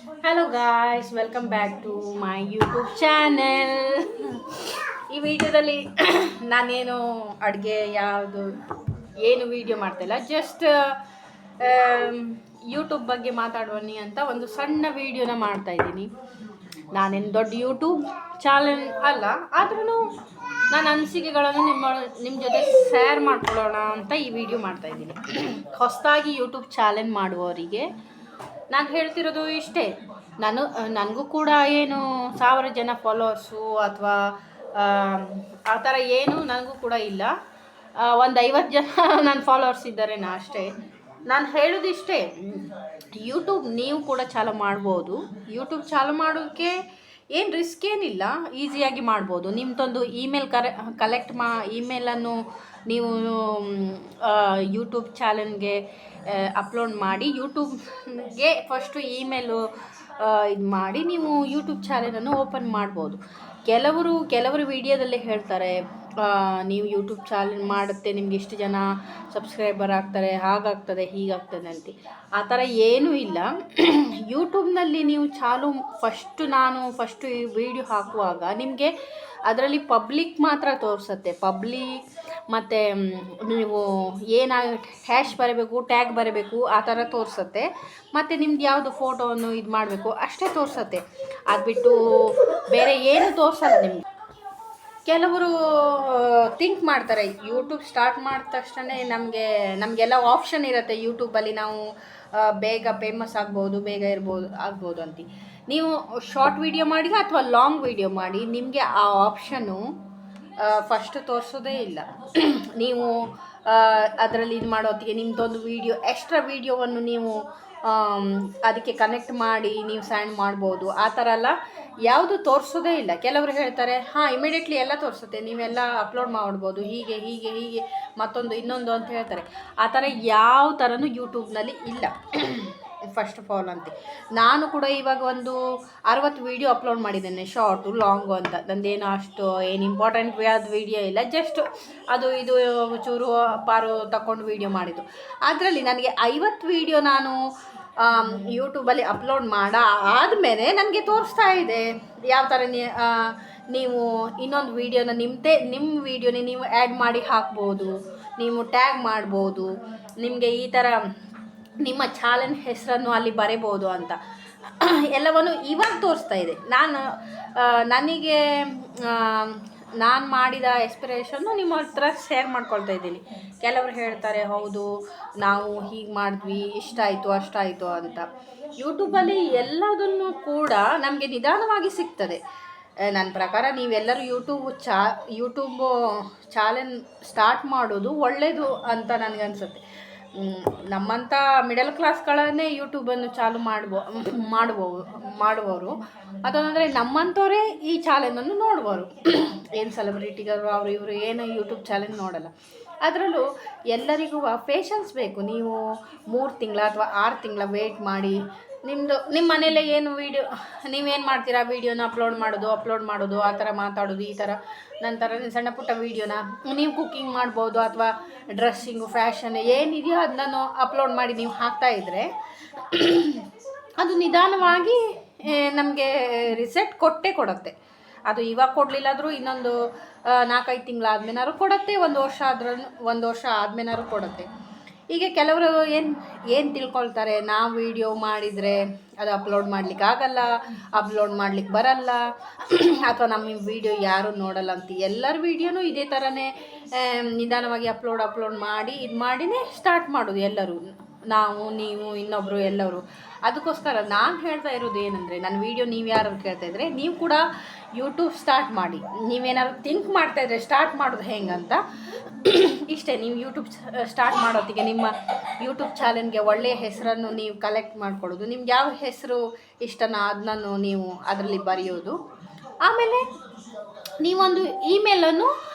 Hello guys, welcome back to my YouTube channel. ಈ ವಿಡಿಯೋದಲ್ಲಿ ನಾನೇನು ಅಡುಗೆ ಏನು ವಿಡಿಯೋ ಮಾಡ್ತಾಯಿಲ್ಲ, ಜಸ್ಟ್ ಯೂಟ್ಯೂಬ್ ಬಗ್ಗೆ ಮಾತಾಡುವನಿ ಅಂತ ಒಂದು ಸಣ್ಣ ವಿಡಿಯೋನ ಮಾಡ್ತಾಯಿದ್ದೀನಿ. ನಾನೇನು ದೊಡ್ಡ ಯೂಟ್ಯೂಬ್ ಚಾನೆಲ್ ಅಲ್ಲ, ಆದ್ರೂ ನನ್ನ ಅನಿಸಿಕೆಗಳನ್ನು ನಿಮ್ಮ ಜೊತೆ ಶೇರ್ ಮಾಡ್ಕೊಳ್ಳೋಣ ಅಂತ ಈ ವಿಡಿಯೋ ಮಾಡ್ತಾಯಿದ್ದೀನಿ. ಹೊಸದಾಗಿ ಯೂಟ್ಯೂಬ್ ಚಾನೆಲ್ ಮಾಡುವವರಿಗೆ ನಾನು ಹೇಳ್ತಿರೋದು ಇಷ್ಟೇ. ನನಗೂ ಕೂಡ ಏನು 1000 ಜನ ಫಾಲೋವರ್ಸು ಅಥವಾ ಆ ಥರ ಏನು ನನಗೂ ಕೂಡ ಇಲ್ಲ. ಒಂದು 50 ಜನ ನನ್ನ ಫಾಲೋವರ್ಸ್ ಇದ್ದಾರೆ ಅಷ್ಟೇ. ನಾನು ಹೇಳೋದಿಷ್ಟೇ, ಯೂಟ್ಯೂಬ್ ನೀವು ಕೂಡ ಚಾಲು ಮಾಡ್ಬೋದು. ಯೂಟ್ಯೂಬ್ ಚಾಲು ಮಾಡೋಕ್ಕೆ ಏನು ರಿಸ್ಕ್ ಏನಿಲ್ಲ, ಈಸಿಯಾಗಿ ಮಾಡ್ಬೋದು. ನಿಮ್ಮದೊಂದು ಇಮೇಲ್ ಕಲೆಕ್ಟ್ ಇಮೇಲನ್ನು ನೀವು ಯೂಟ್ಯೂಬ್ ಚಾನಲ್ಗೆ ಅಪ್ಲೋಡ್ ಮಾಡಿ, ಯೂಟ್ಯೂಬ್ಗೆ ಫಸ್ಟು ಇಮೇಲು ಇದು ಮಾಡಿ ನೀವು ಯೂಟ್ಯೂಬ್ ಚಾನಲನ್ನು ಓಪನ್ ಮಾಡ್ಬೋದು. ಕೆಲವರು ವಿಡಿಯೋದಲ್ಲಿ ಹೇಳ್ತಾರೆ, ನೀವು ಯೂಟ್ಯೂಬ್ ಚಾನಲ್ ಮಾಡುತ್ತೆ ನಿಮ್ಗೆ ಇಷ್ಟು ಜನ ಸಬ್ಸ್ಕ್ರೈಬರ್ ಆಗ್ತಾರೆ, ಹಾಗಾಗ್ತದೆ ಹೀಗಾಗ್ತದೆ ಅಂತ. ಆ ಥರ ಏನೂ ಇಲ್ಲ. ಯೂಟ್ಯೂಬ್ನಲ್ಲಿ ನೀವು ನಾನು ಫಸ್ಟು ಈ ವಿಡಿಯೋ ಹಾಕುವಾಗ ನಿಮಗೆ ಅದರಲ್ಲಿ ಪಬ್ಲಿಕ್ ಮಾತ್ರ ತೋರಿಸುತ್ತೆ. ಪಬ್ಲಿಕ್ ಮತ್ತು ನೀವು ಹ್ಯಾಶ್ ಬರಬೇಕು, ಟ್ಯಾಗ್ ಬರಬೇಕು, ಆ ಥರ ತೋರಿಸುತ್ತೆ. ಮತ್ತು ನಿಮ್ದು ಯಾವುದು ಫೋಟೋವನ್ನು ಇದು ಮಾಡಬೇಕು ಅಷ್ಟೇ ತೋರಿಸುತ್ತೆ. ಅದು ಬಿಟ್ಟು ಬೇರೆ ಏನು ತೋರಿಸಲ್ಲ ನಿಮ್ಗೆ. ಕೆಲವರು ಥಿಂಕ್ ಮಾಡ್ತಾರೆ, ಯೂಟ್ಯೂಬ್ ಸ್ಟಾರ್ಟ್ ಮಾಡಿದ ತಕ್ಷಣ ನಮಗೆಲ್ಲ ಆಪ್ಷನ್ ಇರುತ್ತೆ ಯೂಟ್ಯೂಬಲ್ಲಿ, ನಾವು ಬೇಗ ಫೇಮಸ್ ಬೇಗ ಆಗ್ಬೋದು ಅಂತ. ನೀವು ಶಾರ್ಟ್ ವಿಡಿಯೋ ಮಾಡಿ ಅಥವಾ ಲಾಂಗ್ ವಿಡಿಯೋ ಮಾಡಿ, ನಿಮಗೆ ಆ ಆಪ್ಷನ್ನು ಫಸ್ಟ್ ತೋರಿಸೋದೇ ಇಲ್ಲ. ನೀವು ಅದರಲ್ಲಿ ಇದು ಮಾಡೋತ್ತಿಗೆ ನಿಮ್ಮದೊಂದು ಎಕ್ಸ್ಟ್ರಾ ವೀಡಿಯೋವನ್ನು ನೀವು ಅದಕ್ಕೆ ಕನೆಕ್ಟ್ ಮಾಡಿ ನೀವು ಸೆಂಡ್ ಮಾಡ್ಬೋದು. ಆ ಥರ ಎಲ್ಲ ಯಾವುದು ತೋರಿಸೋದೇ ಇಲ್ಲ. ಕೆಲವರು ಹೇಳ್ತಾರೆ, ಇಮಿಡಿಯೇಟ್ಲಿ ಎಲ್ಲ ತೋರಿಸುತ್ತೆ, ನೀವೆಲ್ಲ ಅಪ್ಲೋಡ್ ಮಾಡ್ಬೋದು, ಹೀಗೆ ಹೀಗೆ ಹೀಗೆ ಇನ್ನೊಂದು ಅಂತ ಹೇಳ್ತಾರೆ. ಆ ಥರ ಯಾವ ಥರನೂ ಯೂಟ್ಯೂಬ್ನಲ್ಲಿ ಇಲ್ಲ ಫಸ್ಟ್ ಆಫ್ ಆಲ್ ಅಂತ. ನಾನು ಕೂಡ ಇವಾಗ ಒಂದು 60 ವೀಡಿಯೋ ಅಪ್ಲೋಡ್ ಮಾಡಿದ್ದೇನೆ, ಶಾರ್ಟು ಲಾಂಗು ಅಂತ. ನಂದೇನು ಅಷ್ಟು ಇಂಪಾರ್ಟೆಂಟ್ ಆದ ವೀಡಿಯೋ ಇಲ್ಲ, ಜಸ್ಟ್ ಅದು ಇದು ಚೂರು ಪಾರು ತಗೊಂಡು ವೀಡಿಯೋ ಮಾಡಿದ್ದು. ಅದರಲ್ಲಿ ನನಗೆ 50 ವೀಡಿಯೋ ನಾನು ಯೂಟ್ಯೂಬಲ್ಲಿ ಅಪ್ಲೋಡ್ ಆದಮೇಲೆ ನನಗೆ ತೋರಿಸ್ತಾ ಇದೆ ಯಾವ ಥರ ನೀವು ಇನ್ನೊಂದು ವೀಡಿಯೋನ ನಿಮ್ಮ ವೀಡಿಯೋನ ನೀವು ಆ್ಯಡ್ ಮಾಡಿ ಹಾಕ್ಬೋದು, ನೀವು ಟ್ಯಾಗ್ ಮಾಡ್ಬೋದು, ನಿಮಗೆ ಈ ಥರ ನಿಮ್ಮ ಚಾನಲ್ ಹೆಸರನ್ನು ಅಲ್ಲಿ ಬರೀಬೋದು ಅಂತ ಎಲ್ಲವನ್ನು ಇವಾಗ ತೋರಿಸ್ತಾ ಇದೆ. ನಾನು ಮಾಡಿದ ಎಕ್ಸ್ಪಿರೇಷನ್ನು ನಿಮ್ಮ ಹತ್ರ ಶೇರ್ ಮಾಡ್ಕೊಳ್ತಾ ಇದ್ದೀನಿ. ಕೆಲವರು ಹೇಳ್ತಾರೆ, ಹೌದು ನಾವು ಹೀಗೆ ಮಾಡಿದ್ವಿ, ಇಷ್ಟಾಯಿತು ಅಷ್ಟಾಯಿತು ಅಂತ. ಯೂಟ್ಯೂಬಲ್ಲಿ ಎಲ್ಲದನ್ನು ಕೂಡ ನಮಗೆ ನಿಧಾನವಾಗಿ ಸಿಗ್ತದೆ. ನನ್ನ ಪ್ರಕಾರ ನೀವೆಲ್ಲರೂ ಯೂಟ್ಯೂಬ್ ಚಾನೆಲ್ ಸ್ಟಾರ್ಟ್ ಮಾಡೋದು ಒಳ್ಳೆಯದು ಅಂತ ನನಗನ್ಸುತ್ತೆ. ನಮ್ಮಂಥ ಮಿಡಲ್ ಕ್ಲಾಸ್ಗಳನ್ನೇ ಯೂಟ್ಯೂಬನ್ನು ಚಾಲು ಮಾಡುವವರು, ಅದಂದರೆ ನಮ್ಮಂಥವರೇ ಈ ಚಾನೆಲನ್ನು ನೋಡುವವರು. ಏನು ಸೆಲೆಬ್ರಿಟಿಗಳು ಇವರು ಏನು ಯೂಟ್ಯೂಬ್ ಚಾನೆಲ್ ನೋಡಲ್ಲ. ಅದರಲ್ಲೂ ಎಲ್ಲರಿಗೂ ಪೇಷನ್ಸ್ ಬೇಕು. ನೀವು 3 ತಿಂಗಳ ಅಥವಾ 6 ತಿಂಗಳ ವೇಟ್ ಮಾಡಿ ನಿಮ್ಮ ಮನೇಲೆ ಏನು ನೀವೇನು ಮಾಡ್ತೀರಾ, ವೀಡಿಯೋನ ಅಪ್ಲೋಡ್ ಮಾಡೋದು, ಆ ಥರ ಮಾತಾಡೋದು, ಈ ಥರ ನಂತರ ಸಣ್ಣ ಪುಟ್ಟ ವೀಡಿಯೋನ ನೀವು ಕುಕ್ಕಿಂಗ್ ಮಾಡ್ಬೋದು ಅಥವಾ ಡ್ರೆಸ್ಸಿಂಗು ಫ್ಯಾಷನ್ ಏನಿದೆಯೋ ಅದನ್ನು ಅಪ್ಲೋಡ್ ಮಾಡಿ ನೀವು ಹಾಕ್ತಾಯಿದ್ರೆ ಅದು ನಿಧಾನವಾಗಿ ನಮಗೆ ರಿಸಲ್ಟ್ ಕೊಡುತ್ತೆ. ಅದು ಇವಾಗ ಕೊಡಲಿಲ್ಲಾದರೂ ಇನ್ನೊಂದು 4-5 ತಿಂಗಳಾದ್ಮೇಲಾದ್ರು ಕೊಡುತ್ತೆ, 1 ವರ್ಷ ಆದ್ಮೇಲಾದ್ರು ಕೊಡುತ್ತೆ. ಈಗ ಕೆಲವರು ಏನು ತಿಳ್ಕೊಳ್ತಾರೆ, ನಾವು ವೀಡಿಯೋ ಮಾಡಿದರೆ ಅದು ಅಪ್ಲೋಡ್ ಮಾಡಲಿಕ್ಕೆ ಆಗಲ್ಲ, ಅಪ್ಲೋಡ್ ಮಾಡಲಿಕ್ಕೆ ಬರಲ್ಲ, ಅಥವಾ ನಮ್ಮ ವೀಡಿಯೋ ಯಾರೂ ನೋಡಲ್ಲ ಅಂತ. ಎಲ್ಲರ ವೀಡಿಯೋನೂ ಇದೇ ಥರನೇ ನಿಧಾನವಾಗಿ ಅಪ್ಲೋಡ್ ಮಾಡಿ ಮಾಡಿನೇ ಸ್ಟಾರ್ಟ್ ಮಾಡೋದು ಎಲ್ಲರೂ, ನಾವು ನೀವು ಇನ್ನೊಬ್ಬರು ಎಲ್ಲರೂ. ಅದಕ್ಕೋಸ್ಕರ ನಾನು ಹೇಳ್ತಾ ಇರೋದು ಏನಂದರೆ, ನನ್ನ ವೀಡಿಯೋ ನೀವು ಯಾರು ಕೇಳ್ತಾ ಇದ್ದರೆ ನೀವು ಕೂಡ ಯೂಟ್ಯೂಬ್ ಸ್ಟಾರ್ಟ್ ಮಾಡಿ. ನೀವೇನಾದ್ರು ಥಿಂಕ್ ಮಾಡ್ತಾಯಿದ್ರೆ ಸ್ಟಾರ್ಟ್ ಮಾಡೋದು ಹೆಂಗಂತ ಇಷ್ಟೇ. ನೀವು ಯೂಟ್ಯೂಬ್ ಸ್ಟಾರ್ಟ್ ಮಾಡೋತ್ತಿಗೆ ನಿಮ್ಮ ಯೂಟ್ಯೂಬ್ ಚಾನಲ್ಗೆ ಒಳ್ಳೆಯ ಹೆಸರನ್ನು ನೀವು ಕಲೆಕ್ಟ್ ಮಾಡ್ಕೊಳ್ಳೋದು. ನಿಮ್ಗೆ ಯಾವ ಹೆಸರು ಇಷ್ಟನೋ ಅದನ್ನು ನೀವು ಅದರಲ್ಲಿ ಬರೆಯೋದು. ಆಮೇಲೆ ನೀವೊಂದು ಇಮೇಲನ್ನು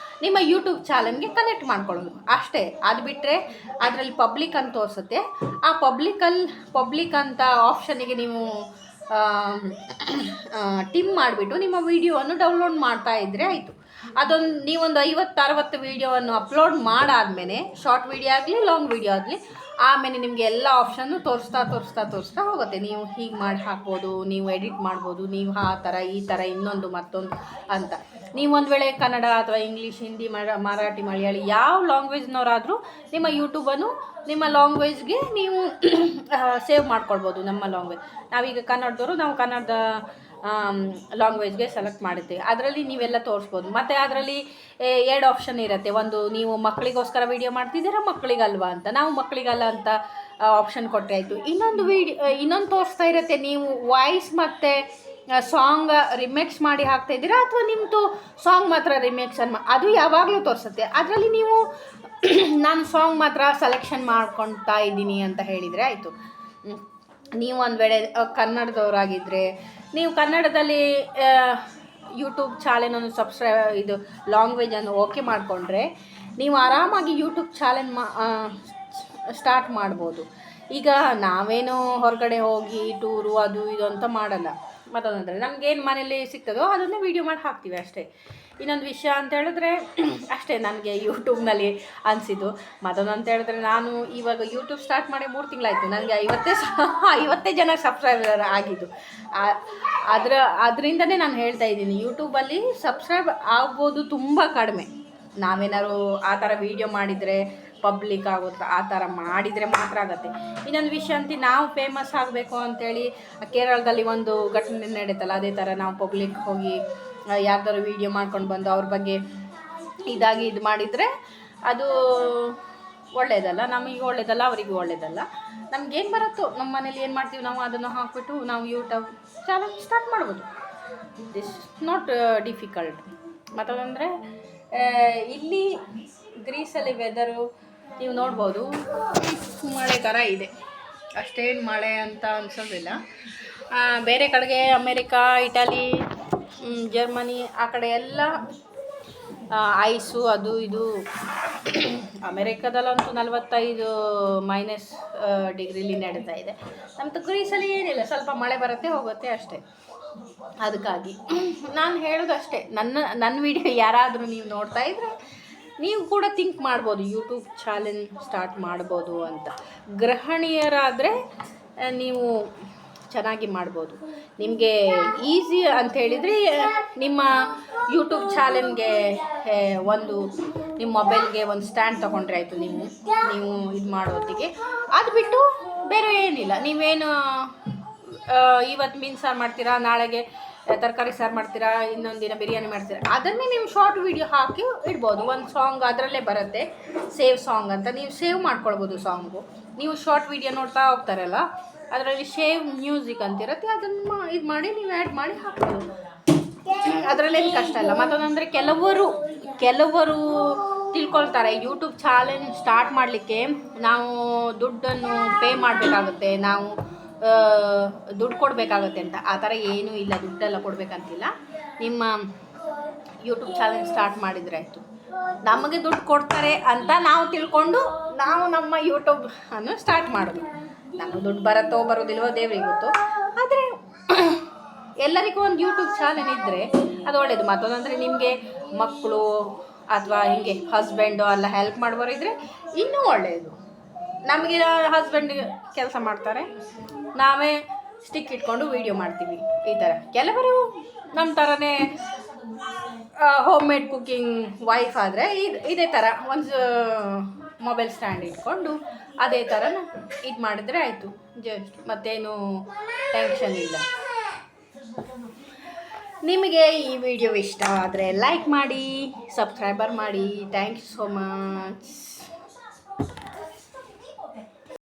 ನಿಮ್ಮ ಯೂಟ್ಯೂಬ್ ಚಾನಲ್ಗೆ ಕನೆಕ್ಟ್ ಮಾಡ್ಕೊಳ್ಳೋದು ಅಷ್ಟೇ. ಅದು ಬಿಟ್ಟರೆ ಅದರಲ್ಲಿ ಪಬ್ಲಿಕ್ ಅಂತ ತೋರಿಸುತ್ತೆ. ಆ ಪಬ್ಲಿಕ್ ಅಂತ ಆಪ್ಷನಿಗೆ ನೀವು ಟಿಮ್ ಮಾಡಿಬಿಟ್ಟು ನಿಮ್ಮ ವೀಡಿಯೋವನ್ನು ಡೌನ್ಲೋಡ್ ಮಾಡ್ತಾ ಇದ್ದರೆ ಆಯಿತು. ಅದೊಂದು ನೀವೊಂದು 50-60 ವೀಡಿಯೋವನ್ನು ಅಪ್ಲೋಡ್ ಮಾಡಾದಮೇಲೆ, ಶಾರ್ಟ್ ವೀಡಿಯೋ ಆಗಲಿ ಲಾಂಗ್ ವೀಡಿಯೋ ಆಗಲಿ, ಆಮೇಲೆ ನಿಮಗೆ ಎಲ್ಲ ಆಪ್ಷನ್ನು ತೋರಿಸ್ತಾ ಹೋಗುತ್ತೆ. ನೀವು ಹೀಗೆ ಮಾಡಿ ಹಾಕ್ಬೋದು, ನೀವು ಎಡಿಟ್ ಮಾಡ್ಬೋದು, ನೀವು ಆ ಥರ ಈ ಥರ ಇನ್ನೊಂದು ಮತ್ತೊಂದು ಅಂತ. ನೀವು ಒಂದು ವೇಳೆ ಕನ್ನಡ ಅಥವಾ ಇಂಗ್ಲೀಷ್, ಹಿಂದಿ, ಮರಾಠಿ, ಮಲಯಾಳಿ ಯಾವ ಲ್ಯಾಂಗ್ವೇಜ್ನವರಾದರೂ ನಿಮ್ಮ ಯೂಟ್ಯೂಬನ್ನು ನಿಮ್ಮ ಲ್ಯಾಂಗ್ವೇಜ್ಗೆ ನೀವು ಸೇವ್ ಮಾಡ್ಕೊಳ್ಬೋದು. ನಮ್ಮ ಲ್ಯಾಂಗ್ವೇಜ್ ನಾವೀಗ ಕನ್ನಡದವರು, ನಾವು ಕನ್ನಡದ ಲ್ಯಾಂಗ್ವೇಜ್ಗೆ ಸೆಲೆಕ್ಟ್ ಮಾಡಿರ್ತೀವಿ. ಅದರಲ್ಲಿ ನೀವೆಲ್ಲ ತೋರಿಸ್ಬೋದು. ಮತ್ತು ಅದರಲ್ಲಿ 2 ಆಪ್ಷನ್ ಇರುತ್ತೆ. ಒಂದು, ನೀವು ಮಕ್ಕಳಿಗೋಸ್ಕರ ವೀಡಿಯೋ ಮಾಡ್ತಿದ್ದೀರಾ, ಮಕ್ಕಳಿಗಲ್ವಾ ಅಂತ. ನಾವು ಮಕ್ಕಳಿಗಲ್ಲ ಅಂತ ಆಪ್ಷನ್ ಕೊಟ್ಟರೆ ಆಯಿತು. ಇನ್ನೊಂದು ತೋರಿಸ್ತಾ ಇರುತ್ತೆ, ನೀವು ವಾಯ್ಸ್ ಮತ್ತು ಸಾಂಗ್ ರಿಮಿಕ್ಸ್ ಮಾಡಿ ಹಾಕ್ತಾಯಿದ್ದೀರಾ ಅಥವಾ ನಿಮ್ಮದು ಸಾಂಗ್ ಮಾತ್ರ ರಿಮಿಕ್ಸನ್ನು, ಅದು ಯಾವಾಗಲೂ ತೋರಿಸುತ್ತೆ. ಅದರಲ್ಲಿ ನೀವು ನಾನು ಸಾಂಗ್ ಮಾತ್ರ ಸೆಲೆಕ್ಷನ್ ಮಾಡ್ಕೊಳ್ತಾ ಇದ್ದೀನಿ ಅಂತ ಹೇಳಿದರೆ ಆಯಿತು. ನೀವು ಒಂದು ವೇಳೆ ಕನ್ನಡದವರಾಗಿದ್ದರೆ, ನೀವು ಕನ್ನಡದಲ್ಲಿ ಯೂಟ್ಯೂಬ್ ಚಾನೆಲನ್ನು ಇದು ಲ್ಯಾಂಗ್ವೇಜನ್ನು ಓಕೆ ಮಾಡಿಕೊಂಡ್ರೆ ನೀವು ಆರಾಮಾಗಿ ಯೂಟ್ಯೂಬ್ ಚಾನೆಲ್ ಸ್ಟಾರ್ಟ್ ಮಾಡ್ಬೋದು. ಈಗ ನಾವೇನು ಹೊರಗಡೆ ಹೋಗಿ ಟೂರು ಅದು ಇದು ಅಂತ ಮಾಡಲ್ಲ. ಮತ್ತೊಂದಂದರೆ ನಮಗೇನು ಮನೇಲಿ ಸಿಗ್ತದೋ ಅದನ್ನೇ ವೀಡಿಯೋ ಮಾಡಿ ಹಾಕ್ತೀವಿ ಅಷ್ಟೇ. ಇನ್ನೊಂದು ವಿಷಯ ಅಂತ ಹೇಳಿದ್ರೆ ಅಷ್ಟೇ ನನಗೆ ಯೂಟ್ಯೂಬ್ನಲ್ಲಿ ಅನಿಸಿದ್ದು. ಮತ್ತೊಂದು ಅಂತ ಹೇಳಿದ್ರೆ, ನಾನು ಇವಾಗ ಯೂಟ್ಯೂಬ್ ಸ್ಟಾರ್ಟ್ ಮಾಡಿ 3 ತಿಂಗಳಾಯಿತು. ನನಗೆ 50 ಜನ ಸಬ್ಸ್ಕ್ರೈಬರ್ ಆಗಿದ್ದು. ಅದರಿಂದನೇ ನಾನು ಹೇಳ್ತಾ ಇದ್ದೀನಿ, ಯೂಟ್ಯೂಬಲ್ಲಿ ಸಬ್ಸ್ಕ್ರೈಬ್ ಆಗ್ಬೋದು ತುಂಬ ಕಡಿಮೆ. ನಾವೇನಾದ್ರು ಆ ಥರ ವೀಡಿಯೋ ಮಾಡಿದರೆ ಪಬ್ಲಿಕ್ ಆಗುತ್ತೆ, ಆ ಥರ ಮಾಡಿದರೆ ಮಾತ್ರ ಆಗುತ್ತೆ. ಇನ್ನೊಂದು ವಿಷಯ ಅಂತ, ನಾವು ಫೇಮಸ್ ಆಗಬೇಕು ಅಂಥೇಳಿ ಕೇರಳದಲ್ಲಿ ಒಂದು ಘಟನೆ ನಡೀತಲ್ಲ, ಅದೇ ಥರ ನಾವು ಪಬ್ಲಿಕ್ ಹೋಗಿ ಯಾರ್ದಾರು ವೀಡಿಯೋ ಮಾಡ್ಕೊಂಡು ಬಂದು ಅವ್ರ ಬಗ್ಗೆ ಇದು ಮಾಡಿದರೆ ಅದು ಒಳ್ಳೆಯದಲ್ಲ. ನಮಗೆ ಒಳ್ಳೆಯದಲ್ಲ, ಅವರಿಗೂ ಒಳ್ಳೆಯದಲ್ಲ. ನಮಗೇನು ಬರುತ್ತೋ, ನಮ್ಮ ಮನೇಲಿ ಏನು ಮಾಡ್ತೀವಿ ನಾವು ಅದನ್ನು ಹಾಕ್ಬಿಟ್ಟು ನಾವು ಯೂಟ್ಯೂಬ್ ಚಾನಲ್ ಸ್ಟಾರ್ಟ್ ಮಾಡ್ಬೋದು. This not difficult. ಮತ್ತೊಂದರೆ ಇಲ್ಲಿ ಗ್ರೀಸಲ್ಲಿ ವೆದರು ನೀವು ನೋಡ್ಬೋದು, ಮಳೆ ಥರ ಇದೆ. ಅಷ್ಟೇನು ಮಳೆ ಅಂತ ಅನಿಸೋದಿಲ್ಲ. ಬೇರೆ ಕಡೆಗೆ ಅಮೇರಿಕಾ, ಇಟಲಿ, ಜರ್ಮನಿ ಆ ಕಡೆ ಎಲ್ಲ ಐಸು ಅದು ಇದು. ಅಮೇರಿಕಾದಲ್ಲಂತೂ 45 ಡಿಗ್ರಿಲಿ ನಡೀತಾ ಇದೆ. ನಮ್ಮದು ಗ್ರೀಸಲ್ಲಿ ಏನಿಲ್ಲ, ಸ್ವಲ್ಪ ಮಳೆ ಬರುತ್ತೆ ಹೋಗುತ್ತೆ ಅಷ್ಟೇ. ಅದಕ್ಕಾಗಿ ನಾನು ಹೇಳೋದು ಅಷ್ಟೇ, ನನ್ನ ವಿಡಿಯೋ ಯಾರಾದರೂ ನೀವು ನೋಡ್ತಾ ಇದ್ದರೆ ನೀವು ಕೂಡ ಥಿಂಕ್ ಮಾಡ್ಬೋದು, ಯೂಟ್ಯೂಬ್ ಚಾನೆಲ್ ಸ್ಟಾರ್ಟ್ ಮಾಡ್ಬೋದು ಅಂತ. ಗೃಹಿಣಿಯರಾದರೆ ನೀವು ಚೆನ್ನಾಗಿ ಮಾಡ್ಬೋದು. ನಿಮಗೆ ಈಸಿ ಅಂತ ಹೇಳಿದರೆ, ನಿಮ್ಮ ಯೂಟ್ಯೂಬ್ ಚಾನೆಲ್ಗೆ ನಿಮ್ಮ ಮೊಬೈಲ್ಗೆ ಒಂದು ಸ್ಟ್ಯಾಂಡ್ ತೊಗೊಂಡ್ರೆ ಆಯಿತು. ನೀವು ಇದು ಮಾಡೋತ್ತಿಗೆ ಅದು ಬಿಟ್ಟು ಬೇರೆ ಏನಿಲ್ಲ. ನೀವೇನು ಇವತ್ತು ಮೀನು ಸಾರು ಮಾಡ್ತೀರಾ, ನಾಳೆಗೆ ತರಕಾರಿ ಸಾರು ಮಾಡ್ತೀರಾ, ಇನ್ನೊಂದು ದಿನ ಬಿರಿಯಾನಿ ಮಾಡ್ತೀರಾ, ಅದನ್ನೇ ನೀವು ಶಾರ್ಟ್ ವೀಡಿಯೋ ಹಾಕಿ ಇಡ್ಬೋದು. ಒಂದು ಸಾಂಗ್ ಅದರಲ್ಲೇ ಬರುತ್ತೆ, ಸೇವ್ ಸಾಂಗ್ ಅಂತ. ನೀವು ಸೇವ್ ಮಾಡ್ಕೊಳ್ಬೋದು ಸಾಂಗು. ನೀವು ಶಾರ್ಟ್ ವೀಡಿಯೋ ನೋಡ್ತಾ ಹೋಗ್ತಾರಲ್ಲ, ಅದರಲ್ಲಿ ಸೇವ್ ಮ್ಯೂಸಿಕ್ ಅಂತಿರುತ್ತೆ, ಅದನ್ನು ಇದು ಮಾಡಿ ನೀವು ಆ್ಯಡ್ ಮಾಡಿ ಹಾಕ್ಬೋದು. ಅದರಲ್ಲೇನು ಕಷ್ಟ ಇಲ್ಲ. ಮತ್ತೊಂದಂದರೆ ಕೆಲವರು ತಿಳ್ಕೊಳ್ತಾರೆ, ಯೂಟ್ಯೂಬ್ ಚಾನೆಲ್ ಸ್ಟಾರ್ಟ್ ಮಾಡಲಿಕ್ಕೆ ನಾವು ದುಡ್ಡನ್ನು ಪೇ ಮಾಡಬೇಕಾಗುತ್ತೆ, ನಾವು ದುಡ್ಡು ಕೊಡಬೇಕಾಗುತ್ತೆ ಅಂತ. ಆ ಥರ ಏನೂ ಇಲ್ಲ, ದುಡ್ಡೆಲ್ಲ ಕೊಡಬೇಕಂತಿಲ್ಲ. ನಿಮ್ಮ ಯೂಟ್ಯೂಬ್ ಚಾನೆಲ್ ಸ್ಟಾರ್ಟ್ ಮಾಡಿದರೆ ಆಯಿತು. ನಮಗೆ ದುಡ್ಡು ಕೊಡ್ತಾರೆ ಅಂತ ನಾವು ತಿಳ್ಕೊಂಡು ನಾವು ನಮ್ಮ ಯೂಟ್ಯೂಬ್ ಅನ್ನು ಸ್ಟಾರ್ಟ್ ಮಾಡೋದು. ನಮಗೆ ದುಡ್ಡು ಬರುತ್ತೋ ಬರೋದಿಲ್ವೋ ದೇವರಿಗೆ ಗೊತ್ತು. ಆದರೆ ಎಲ್ಲರಿಗೂ ಒಂದು ಯೂಟ್ಯೂಬ್ ಚಾನೆಲ್ ಇದ್ದರೆ ಅದು ಒಳ್ಳೆಯದು. ಮತ್ತೊಂದಂದರೆ ನಿಮಗೆ ಮಕ್ಕಳು ಅಥವಾ ಹೀಗೆ ಹಸ್ಬೆಂಡು ಎಲ್ಲ ಹೆಲ್ಪ್ ಮಾಡೋರು ಇದ್ದರೆ ಇನ್ನೂ ಒಳ್ಳೆಯದು. ನಮಗೆ ಹಸ್ಬೆಂಡ್ ಕೆಲಸ ಮಾಡ್ತಾರೆ, ನಾವೇ ಸ್ಟಿಕ್ ಇಟ್ಕೊಂಡು ವೀಡಿಯೋ ಮಾಡ್ತೀವಿ. ಈ ಥರ ಕೆಲವರು ನಮ್ಮ ಥರನೇ ಹೋಮ್ ಮೇಡ್ ಕುಕ್ಕಿಂಗ್ ವೈಫ್ ಆದರೆ ಇದೇ ಥರ ಒಂದು ಮೊಬೈಲ್ ಸ್ಟ್ಯಾಂಡ್ ಇಟ್ಕೊಂಡು ಅದೇ ಥರ ಇದು ಮಾಡಿದರೆ ಆಯಿತು. ಜಸ್ಟ್ ಮತ್ತೇನು ಟೆನ್ಷನ್ ಇಲ್ಲ. ನಿಮಗೆ ಈ ವಿಡಿಯೋ ಇಷ್ಟ ಆದರೆ ಲೈಕ್ ಮಾಡಿ, ಸಬ್ಸ್ಕ್ರೈಬರ್ ಮಾಡಿ. Thank you so much.